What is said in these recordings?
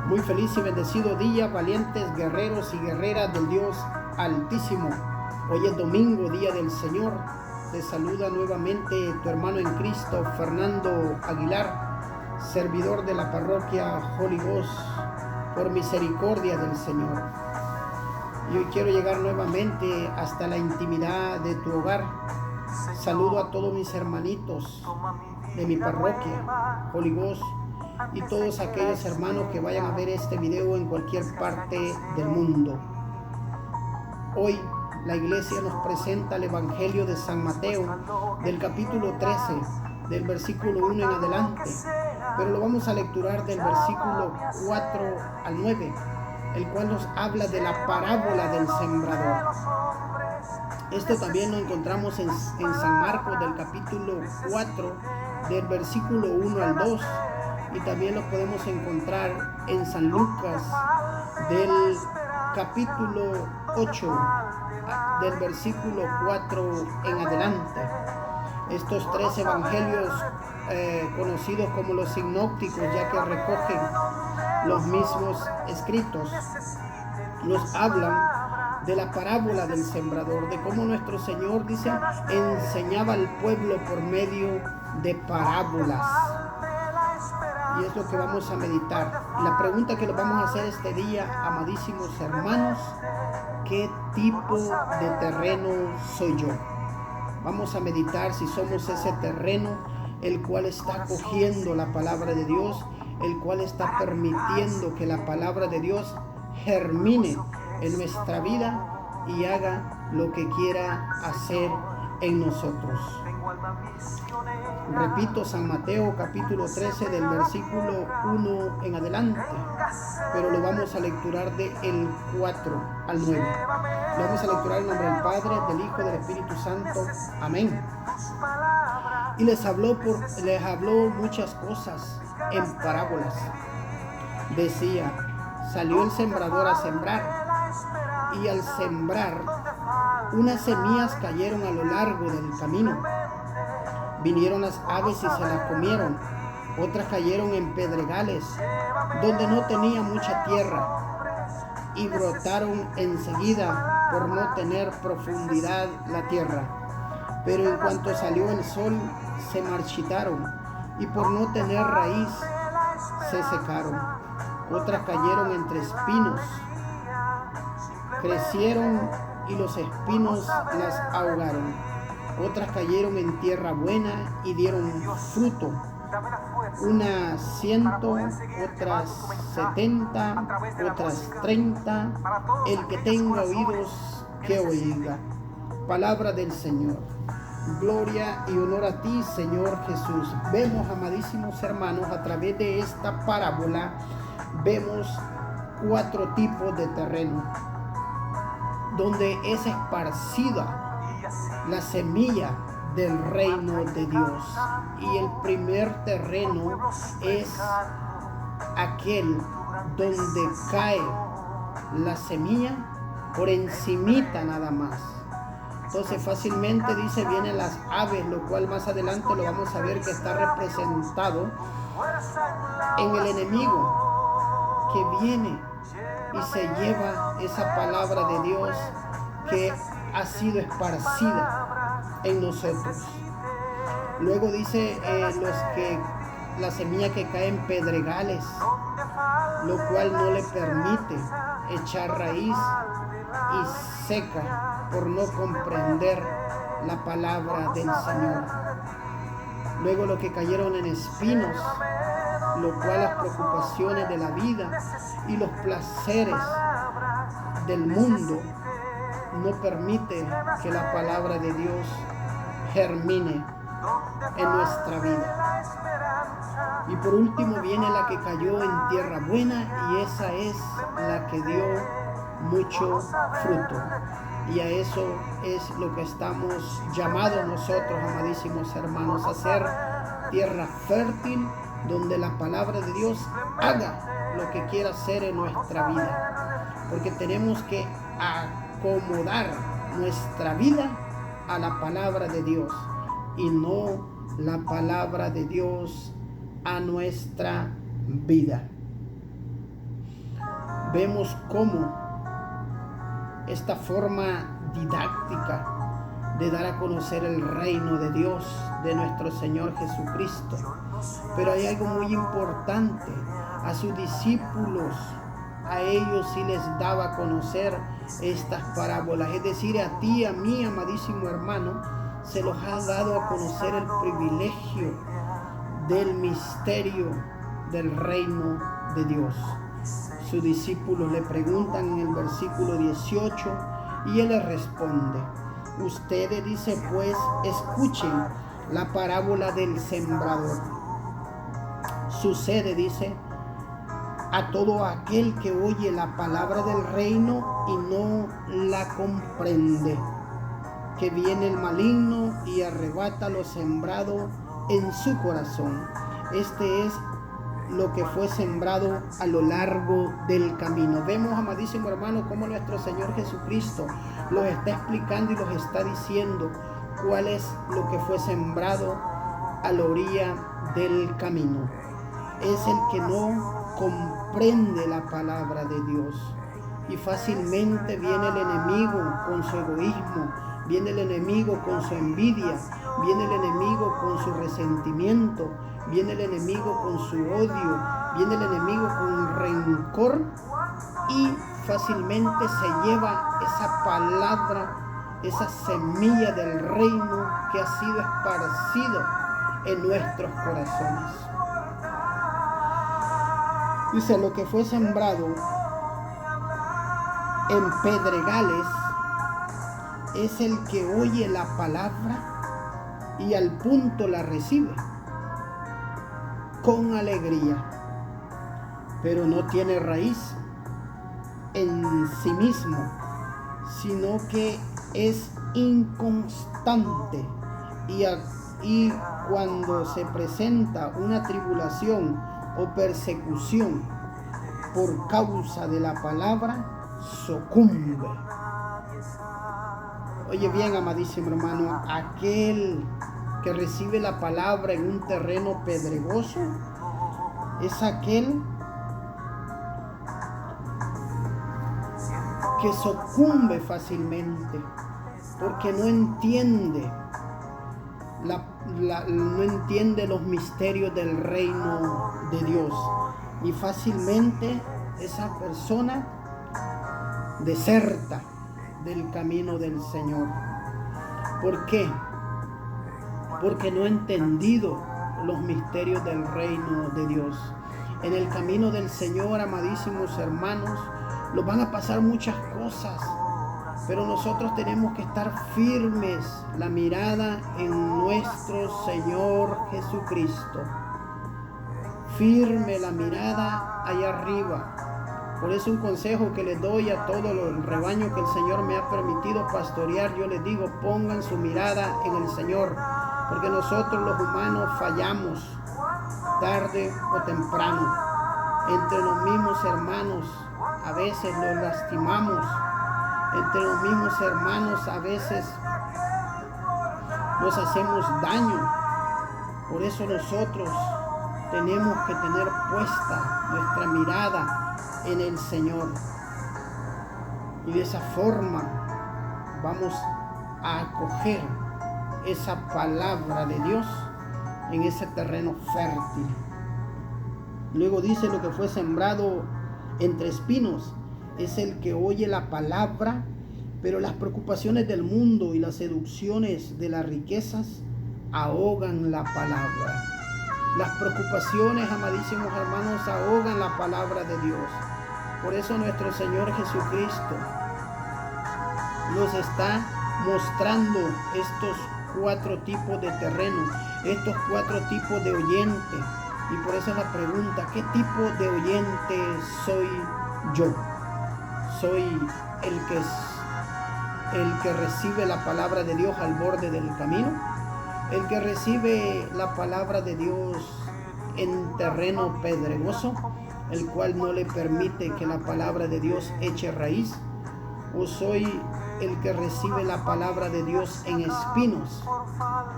Muy feliz y bendecido día, valientes guerreros y guerreras del Dios Altísimo. Hoy es domingo, día del Señor. Te saluda nuevamente tu hermano en Cristo, Fernando Aguilar, servidor de la parroquia Holy Ghost, por misericordia del Señor. Y hoy quiero llegar nuevamente hasta la intimidad de tu hogar. Saludo a todos mis hermanitos de mi parroquia Holy Ghost y todos aquellos hermanos que vayan a ver este video en cualquier parte del mundo. Hoy la iglesia nos presenta el Evangelio de San Mateo, del capítulo 13, del versículo 1 en adelante, pero lo vamos a lecturar del versículo 4 al 9, el cual nos habla de la parábola del sembrador. Esto también lo encontramos en San Marcos, del capítulo 4, del versículo 1 al 2, y también lo podemos encontrar en San Lucas, del capítulo 8, del versículo 4 en adelante. Estos tres evangelios conocidos como los sinópticos, ya que recogen los mismos escritos, nos hablan de la parábola del sembrador, de cómo nuestro Señor, dice, enseñaba al pueblo por medio de parábolas. Y es lo que vamos a meditar. La pregunta que nos vamos a hacer este día, amadísimos hermanos: ¿qué tipo de terreno soy yo? Vamos a meditar si somos ese terreno el cual está acogiendo la palabra de Dios, el cual está permitiendo que la palabra de Dios germine en nuestra vida y haga lo que quiera hacer en nosotros. Repito, San Mateo capítulo 13 del versículo 1 en adelante, pero lo vamos a lecturar del 4 al 9. Lo vamos a lecturar en nombre del Padre, del Hijo y del Espíritu Santo. Amén. Y les habló muchas cosas en parábolas. Decía: salió el sembrador a sembrar, y al sembrar, unas semillas cayeron a lo largo del camino. Vinieron las aves y se las comieron. Otras cayeron en pedregales, donde no tenía mucha tierra, y brotaron enseguida por no tener profundidad la tierra. Pero en cuanto salió el sol, se marchitaron, y por no tener raíz, se secaron. Otras cayeron entre espinos, crecieron, y los espinos las ahogaron. Otras cayeron en tierra buena y dieron fruto, unas 100, otras 70, otras 30. El que tenga oídos, que oiga. Palabra del Señor. Gloria y honor a ti, Señor Jesús. Vemos, amadísimos hermanos, a través de esta parábola, vemos 4 tipos de terreno, donde es esparcida la semilla del reino de Dios. Y el primer terreno es aquel donde cae la semilla por encimita nada más. Entonces fácilmente, dice, vienen las aves, lo cual más adelante lo vamos a ver que está representado en el enemigo que viene y se lleva esa palabra de Dios que ha sido esparcida en nosotros. Luego dice la semilla que cae en pedregales, lo cual no le permite echar raíz y seca por no comprender la palabra del Señor. Luego lo que cayeron en espinos, lo cual las preocupaciones de la vida y los placeres del mundo no permite que la palabra de Dios germine en nuestra vida. Y por último viene la que cayó en tierra buena, y esa es la que dio mucho fruto. Y a eso es lo que estamos llamados nosotros, amadísimos hermanos, a ser tierra fértil, donde la palabra de Dios haga lo que quiera hacer en nuestra vida. Porque tenemos que acomodar nuestra vida a la palabra de Dios, y no la palabra de Dios a nuestra vida. vemos cómo esta forma didáctica de dar a conocer el reino de Dios, de nuestro Señor Jesucristo. Pero hay algo muy importante: a sus discípulos, a ellos sí les daba a conocer estas parábolas, es decir, a ti, a mí, amadísimo hermano, se los ha dado a conocer el privilegio del misterio del reino de Dios. Sus discípulos le preguntan en el versículo 18 y él les responde: ustedes, dice, pues escuchen la parábola del sembrador. Sucede, dice, a todo aquel que oye la palabra del reino y no la comprende, que viene el maligno y arrebata lo sembrado en su corazón. Este es lo que fue sembrado a lo largo del camino. Vemos, amadísimo hermano, cómo nuestro Señor Jesucristo los está explicando y los está diciendo cuál es lo que fue sembrado a la orilla del camino. Es el que no comprende la palabra de Dios, y fácilmente viene el enemigo con su egoísmo, viene el enemigo con su envidia, viene el enemigo con su resentimiento, viene el enemigo con su odio, viene el enemigo con rencor, y fácilmente se lleva esa palabra, esa semilla del reino que ha sido esparcida en nuestros corazones. Dice: lo que fue sembrado en pedregales es el que oye la palabra y al punto la recibe con alegría, pero no tiene raíz en sí mismo, sino que es inconstante, y cuando se presenta una tribulación o persecución por causa de la palabra, sucumbe. Oye bien, amadísimo hermano, aquel que recibe la palabra en un terreno pedregoso es aquel que sucumbe fácilmente, porque no entiende no entiende los misterios del reino de Dios, y fácilmente esa persona deserta del camino del Señor. ¿Por qué? Porque no ha entendido los misterios del reino de Dios. En el camino del Señor, amadísimos hermanos, nos van a pasar muchas cosas, pero nosotros tenemos que estar firmes, la mirada en nuestro Señor Jesucristo. Firme la mirada allá arriba. Por eso un consejo que les doy a todo el rebaño que el Señor me ha permitido pastorear, yo les digo: pongan su mirada en el Señor, porque nosotros los humanos fallamos tarde o temprano. Entre los mismos hermanos a veces los lastimamos. Entre los mismos hermanos a veces nos hacemos daño. Por eso nosotros tenemos que tener puesta nuestra mirada en el Señor. Y de esa forma vamos a acoger esa palabra de Dios en ese terreno fértil. Luego dice: lo que fue sembrado entre espinos es el que oye la palabra, pero las preocupaciones del mundo y las seducciones de las riquezas ahogan la palabra. Las preocupaciones, amadísimos hermanos, ahogan la palabra de Dios. Por eso nuestro Señor Jesucristo nos está mostrando estos 4 tipos de terreno, estos 4 tipos de oyente. Y por eso la pregunta: ¿qué tipo de oyente soy yo? ¿Soy el que recibe la palabra de Dios al borde del camino? ¿El que recibe la palabra de Dios en terreno pedregoso, el cual no le permite que la palabra de Dios eche raíz? ¿O soy el que recibe la palabra de Dios en espinos,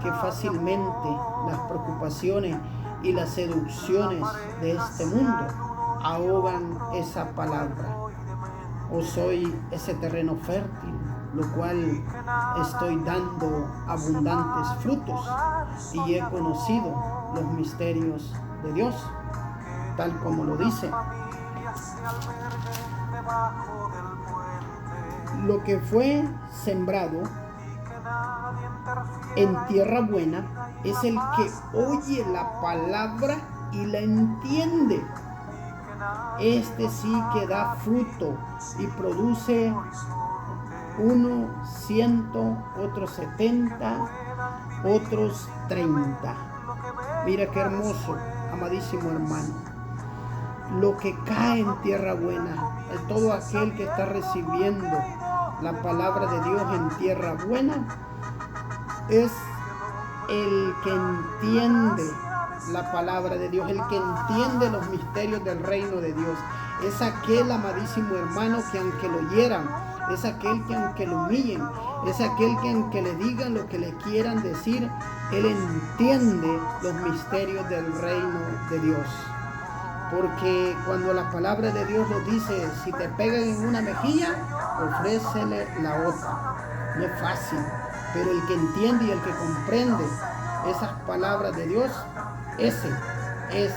que fácilmente las preocupaciones y las seducciones de este mundo ahogan esa palabra. O soy ese terreno fértil, lo cual estoy dando abundantes frutos y he conocido los misterios de Dios, tal como lo dice. Lo que fue sembrado en tierra buena es el que oye la palabra y la entiende. Este sí que da fruto y produce 100, otros 70, otros 30. Mira qué hermoso, amadísimo hermano. Lo que cae en tierra buena, todo aquel que está recibiendo la palabra de Dios en tierra buena, es el que entiende la palabra de Dios, el que entiende los misterios del reino de Dios. Es aquel, amadísimo hermano, que aunque lo hieran, es aquel que aunque lo humillen, es aquel que aunque le digan lo que le quieran decir, él entiende los misterios del reino de Dios. Porque cuando la palabra de Dios lo dice, si te pegan en una mejilla, ofrécele la otra. No es fácil, pero el que entiende y el que comprende esas palabras de Dios, ese es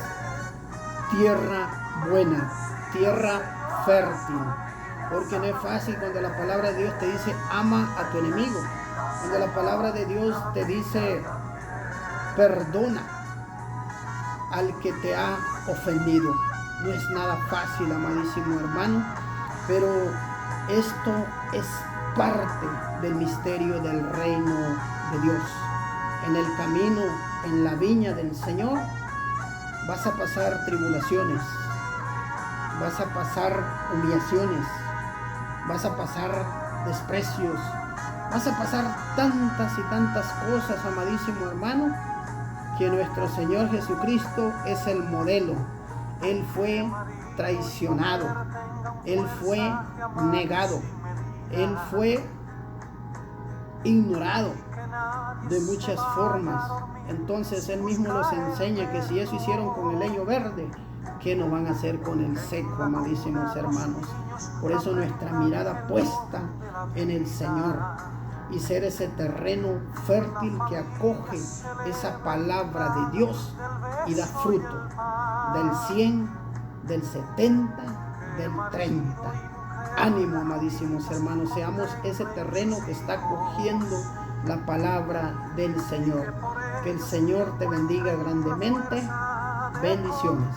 tierra buena, tierra fértil. Porque no es fácil cuando la palabra de Dios te dice ama a tu enemigo, cuando la palabra de Dios te dice perdona al que te ha ofendido. No es nada fácil, amadísimo hermano, pero esto es parte del misterio del reino de Dios. En el camino, en la viña del Señor, vas a pasar tribulaciones, vas a pasar humillaciones, vas a pasar desprecios, vas a pasar tantas y tantas cosas, amadísimo hermano, que nuestro Señor Jesucristo es el modelo. Él fue traicionado, Él fue negado, Él fue ignorado de muchas formas. Entonces Él mismo nos enseña que si eso hicieron con el leño verde, ¿qué no van a hacer con el seco, amadísimos hermanos? Por eso nuestra mirada puesta en el Señor y ser ese terreno fértil que acoge esa palabra de Dios y da fruto del 100, del 70, del 30. Ánimo, amadísimos hermanos, seamos ese terreno que está acogiendo la palabra del Señor. Que el Señor te bendiga grandemente. Bendiciones.